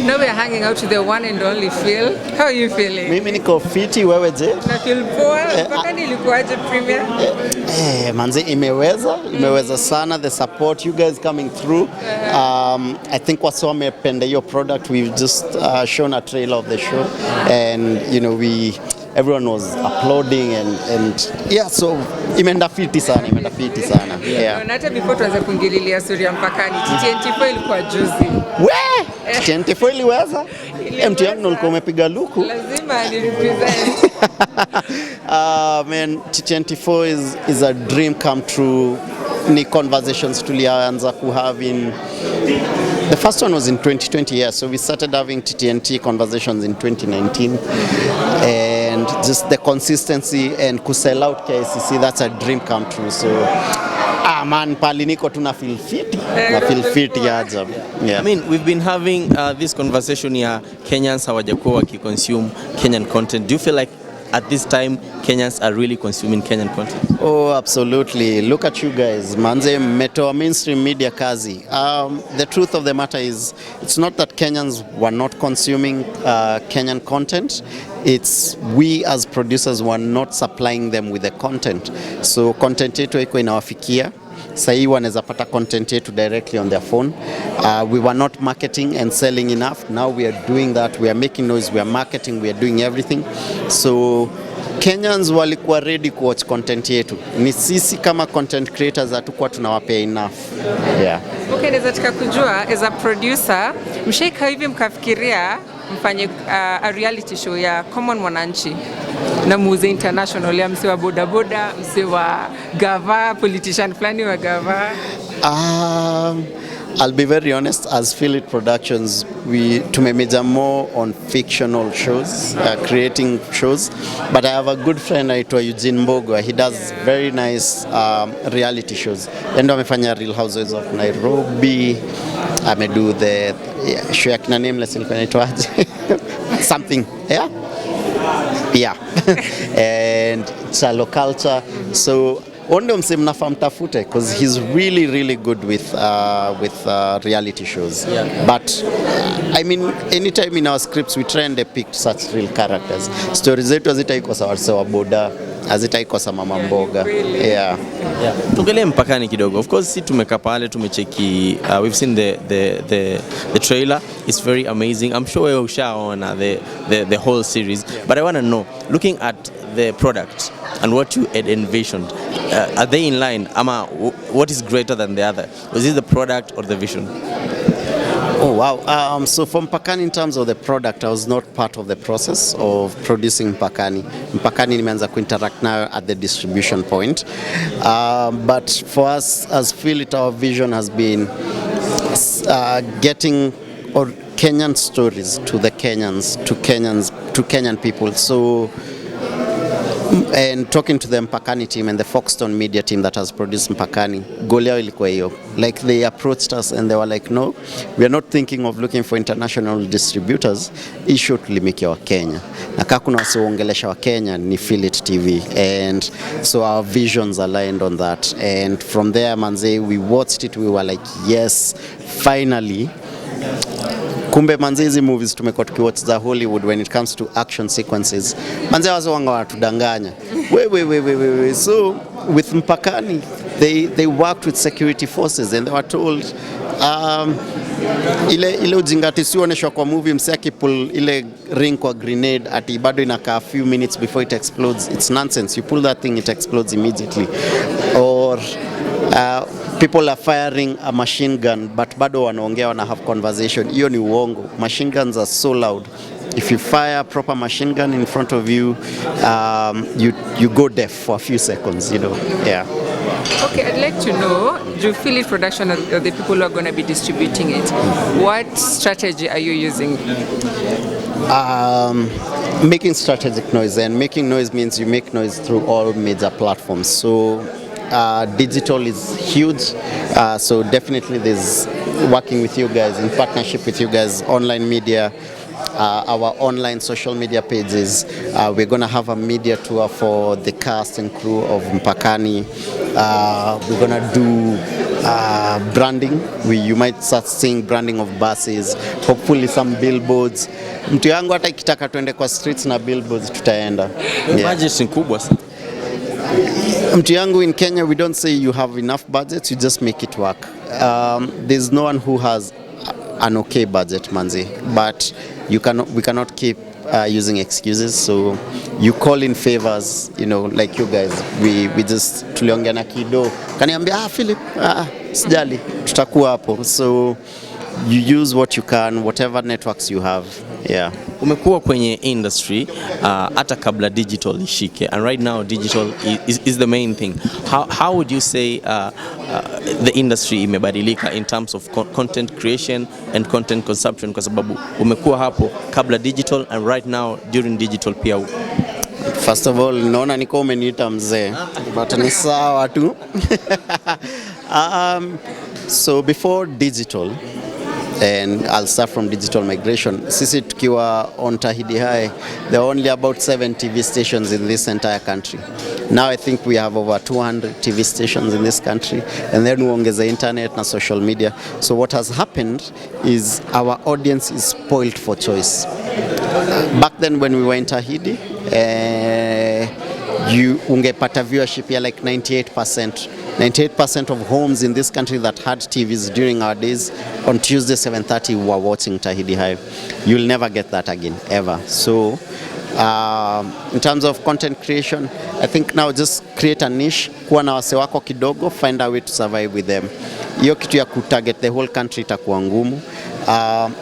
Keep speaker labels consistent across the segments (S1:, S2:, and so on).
S1: Now we are hanging out with the one and only Phil. How are you feeling?
S2: Mimi niko fiti, wewe je?
S1: Na feel poa. Mpaka nilikuaje premier?
S2: Manze imeweza sana, the support you guys coming through. I think watu wamependa your product. We've just shown a trailer of the show and you know everyone was applauding and yeah, so imeenda fiti sana.
S1: Yeah. Na hata before tuanze kuingililia story ya mpakani, TNT4 ilikuwa juzi.
S2: TNT4 iliweza? Mtu yangu ulikuwa umepiga luku.
S1: Lazima ni represent.
S2: Man, TNT4 is a dream come true. Ni conversations tulianza ku have in the first one was in 2020, yeah, so we started having TNT conversations in 2019 and just the consistency and ku sell out KCC, that's a dream come true. So man, pali niko tuna feel fit ajabu. Yeah.
S3: I mean, we've been having this conversation here. Kenyans hawajakuwa wakiconsume Kenyan content. Do you feel like at this time Kenyans are really consuming Kenyan content?
S2: Oh, absolutely. Look at you guys. Manze metoa mainstream media kazi. The truth of the matter is it's not that Kenyans were not consuming Kenyan content. It's we as producers were not supplying them with the content. So content yetu iko inawafikia. Sahi wanaweza pata content yetu directly on their phone. We were not marketing and selling enough. Now we are doing that. We are making noise. We are marketing. We are doing everything. So Kenyans walikuwa ready ku watch content yetu. Ni sisi kama content creators hatukuwa tunawapea enough. Yeah.
S1: Okay, naweza kujua as a producer, mshaika hivi mkafikiria mfanye a reality show ya Common Mwananchi na muuze international ya mse wa bodaboda, mse wa gava, politician flani wa gava?
S2: I'll be very honest, as Philip Productions, we major more on fictional shows, creating shows. But I have a good friend aitwa Eugene Mbogwa. He does very nice reality shows. Endo amefanya Real Housewives of Nairobi. Amedo the show ya kina Nameless ilikuwa inaitwaje? Something, yeah? Yeah. And Chalo Culture. So only mnafaa tafute because he's really good with reality shows.
S3: Yeah.
S2: But I mean, anytime in our scripts we try and depict such real characters. Stories zetu hazitaikosa wase wa boda, hazitaikosa mama mboga. Yeah.
S3: Tuongelee mpakani kidogo. Of course, si tumekaa pale tumecheki, we've seen the trailer. It's very amazing. I'm sure wewe ushaona the whole series. Yeah. But I want to know, looking at the product and what you had envisioned, are they in line? Ama, what is greater than the other? Was it the product or the vision?
S2: Oh wow! So for Mpakani, in terms of the product, I was not part of the process of producing Mpakani. Mpakani nimeanza kuinteract now at the distribution point. But for us as Phil, our vision has been getting Kenyan stories to the Kenyans, to Kenyan people. So and talking to the Mpakani team and the Foxton media team that has produced Mpakani, goal yao ilikuwa hiyo. Like they approached us and they were like, no, we are not thinking of looking for international distributors. Issue tulimikia wa Kenya. Na kama kuna wasiongelesha wa Kenya ni Feel It TV, and so our visions aligned on that. And from there, manze, we watched it, we were like, yes, finally. Kumbe manze hizi movies tumekuwa tukiwatch za Hollywood when it comes to action sequences. Manze wazo wanga watudanganya. So with Mpakani, they worked with security forces and they were told ile ujinga tusioneshwa kwa movie msaki pull ile ring kwa grenade ati bado inakaa a few minutes before it explodes. It's nonsense. You pull that thing, it explodes immediately. Or people are firing a machine gun but bado wanaongea wana have conversation. Hiyo ni uongo. Machine guns are so loud. If you fire a proper machine gun in front of you, you go deaf for a few seconds, you know. Yeah.
S1: Okay, I'd like to know, do you feel it production of the people who are going to be distributing it? What strategy are you using?
S2: Making strategic noise, and making noise means you make noise through all major platforms. So digital is huge, so definitely there's working with you guys, in partnership with you guys, online media, our online social media pages. We're going to have a media tour for the cast and crew of Mpakani. We're going to do branding. You might start seeing branding of buses, hopefully some billboards. Mtu yangu hata ikitaka tuende kwa streets na billboards tutaenda.
S3: Budget ni kubwa sana.
S2: Mtu yangu, in Kenya we don't say you have enough budget, you just make it work. There's no one who has an okay budget, manzi, but we cannot keep using excuses, so you call in favors, you know, like you guys, we just tuliongea na Kido kaniambia Philip, sijali tutakuwa hapo, so you use what you can, whatever networks you have. Yeah.
S3: Umekuwa kwenye industry hata kabla digital ishike, and right now digital is the main thing. How would you say the industry imebadilika in terms of content creation and content consumption, kwa sababu umekuwa hapo kabla digital and right now during digital pia?
S2: First of all, naona niko umeniita mzee, but ni sawa tu. So before digital, and I'll start from digital migration. Sisi tukiwa on Tahidi High, there are only about 7 TV stations in this entire country. Now I think we have over 200 TV stations in this country, and then uongeza internet na social media. So what has happened is our audience is spoiled for choice. Back then when we were in Tahidi, you ungepata viewership ya like 98%. 98% of homes in this country that had TVs during our days on Tuesday 7:30 were watching Tahidi High. You'll never get that again, ever. So in terms of content creation, I think now just create a niche, kuwa na wase wako kidogo, find a way to survive with them. Hiyo kitu ya kutarget the whole country itakuwa ngumu.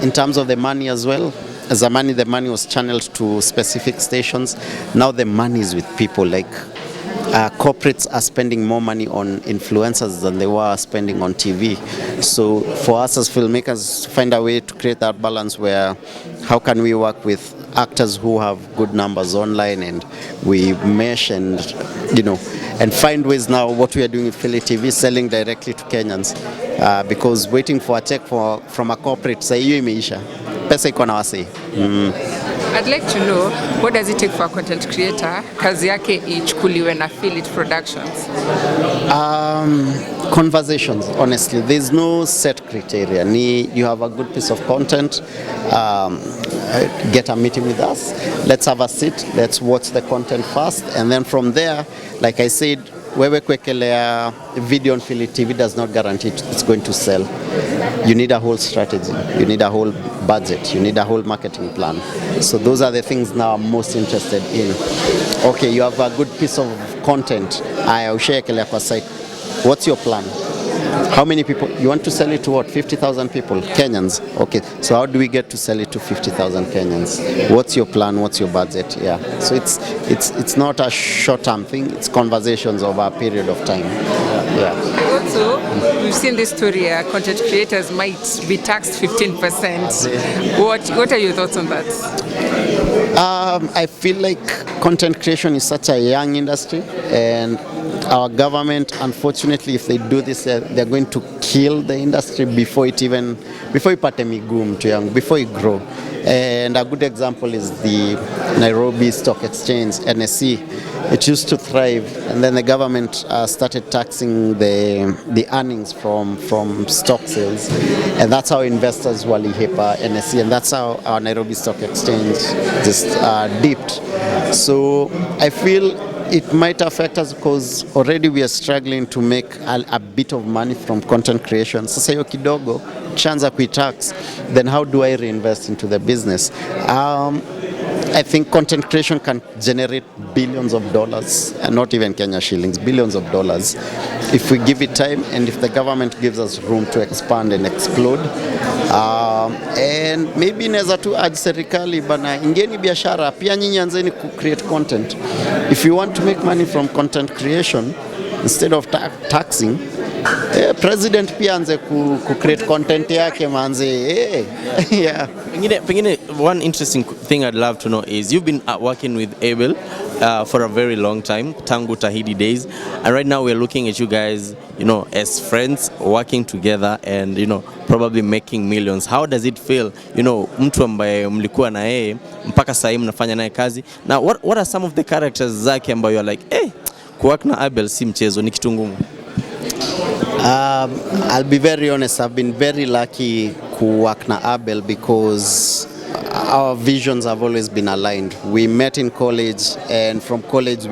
S2: In terms of the money as well, zamani the money was channeled to specific stations. Now the money is with people. Like corporates are spending more money on influencers than they were spending on TV. So for us as filmmakers, find a way to create that balance where how can we work with actors who have good numbers online, and we mesh and, you know, and find ways now. What we are doing with Philly TV, selling directly to Kenyans, because waiting for a check from a corporate, say hiyo imeisha, pesa iko na wasi.
S1: I'd like to know, what does it take for a content creator kazi yake ichukuliwe na Philly Productions?
S2: Conversations, honestly. There's no set criteria. You have a good piece of content, get a meeting with us, let's have a sit, let's watch the content first, and then from there, like I said, wewe kwekelea video on Philly TV does not guarantee it's going to sell. You need a whole strategy, you need a whole budget, you need a whole marketing plan. So those are the things now I'm most interested in. Okay, you have a good piece of content, aya ushaekelea kwa site. What's your plan? How many people you want to sell it to? What, 50,000 people, Kenyans? Okay, so how do we get to sell it to 50,000 Kenyans? What's your plan? What's your budget? Yeah, so it's not a short-term thing. It's conversations over a period of time. Yeah.
S1: Also, we've seen this story. Content creators might be taxed 15%. What are your thoughts on that?
S2: I feel like content creation is such a young industry, and our government, unfortunately, if they do this, they're going to kill the industry before ipate miguu mtu yangu, before it grow. And a good example is the Nairobi Stock Exchange, NSE. It used to thrive, and then the government started taxing the earnings from stock sales, and that's how investors walihepa NSE, and that's how our Nairobi Stock Exchange just dipped. So I feel it might affect us because already we are struggling to make a bit of money from content creation. Sasa hiyo kidogo chanza kuitax, then how do I reinvest into the business? I think content creation can generate billions of dollars, and not even Kenya shillings, billions of dollars, if we give it time and if the government gives us room to expand and explode. And maybe inaweza tu urge serikali bana, ingeni biashara pia nyinyi anzeni ku create content. If you want to make money from content creation instead of taxing, president pia anze ku create content yake manze. Yeah.
S3: Pengine one interesting thing I'd love to know is you've been working with ABEL for a very long time, tangu Tahidi days, and right now we're looking at you guys, you know, as friends working together and, you know, probably making millions. How does it feel, you know, mtu ambaye mlikuwa na yeye mpaka sasa hivi mnafanya naye kazi? Now what are some of the characters zake ambayo you're like, kuwork na ABEL si mchezo, ni kitu ngumu?
S2: I'll be very honest, I've been very lucky to work na ABEL because our visions have always been aligned. We met in college, and from college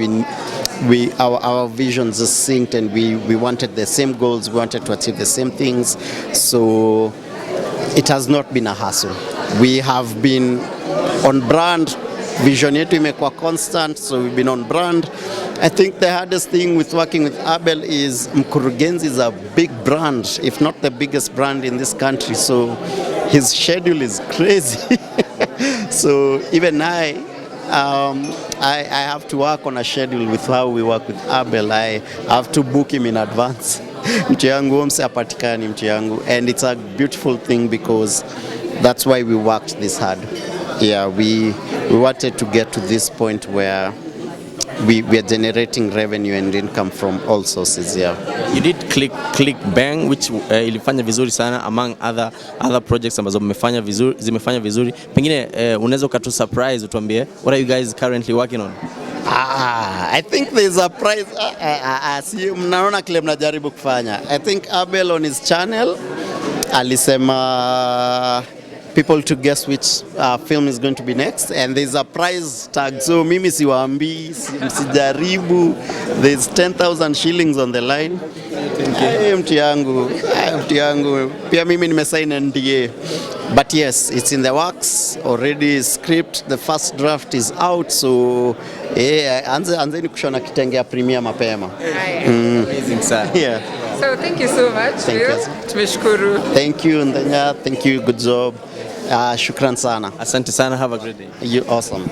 S2: our visions just synced, and we wanted the same goals, we wanted to achieve the same things. So it has not been a hassle. We have been on brand. Vision yetu imekuwa constant, so we've been on brand. I think the hardest thing with working with ABEL is Mkurugenzi is a big brand, if not the biggest brand in this country, so his schedule is crazy. So even I have to work on a schedule with how we work with ABEL. I have to book him in advance. Mtu yangu mse apatikani mtu yangu, and it's a beautiful thing because that's why we worked this hard. Yeah, we wanted to get to this point where we are generating revenue and income from all sources. Yeah.
S3: You did click bang, which ilifanya vizuri sana among other projects ambazo zimefanya vizuri. Pengine unaweza ukatu surprise utuambie, what are you guys currently working on?
S2: I think there's a prize. Si mnaona kile mnajaribu kufanya. I think ABEL on his channel alisema people to guess which film is going to be next, and there's a prize tag, so mimi siwaambii, msijaribu. There's 10,000 shillings on the line. Mtu yangu pia mimi nimesign NDA, but yes, it's in the works already. Script, the first draft is out, so anzeni kushona kitenge ya premiere mapema.
S3: Amazing sir.
S2: Yeah.
S1: So thank you so much.
S2: Thank you.
S1: Tumeshukuru.
S2: Thank you Ndanya, thank you, good job. Shukran sana.
S3: Asante sana, have a great day.
S2: You awesome.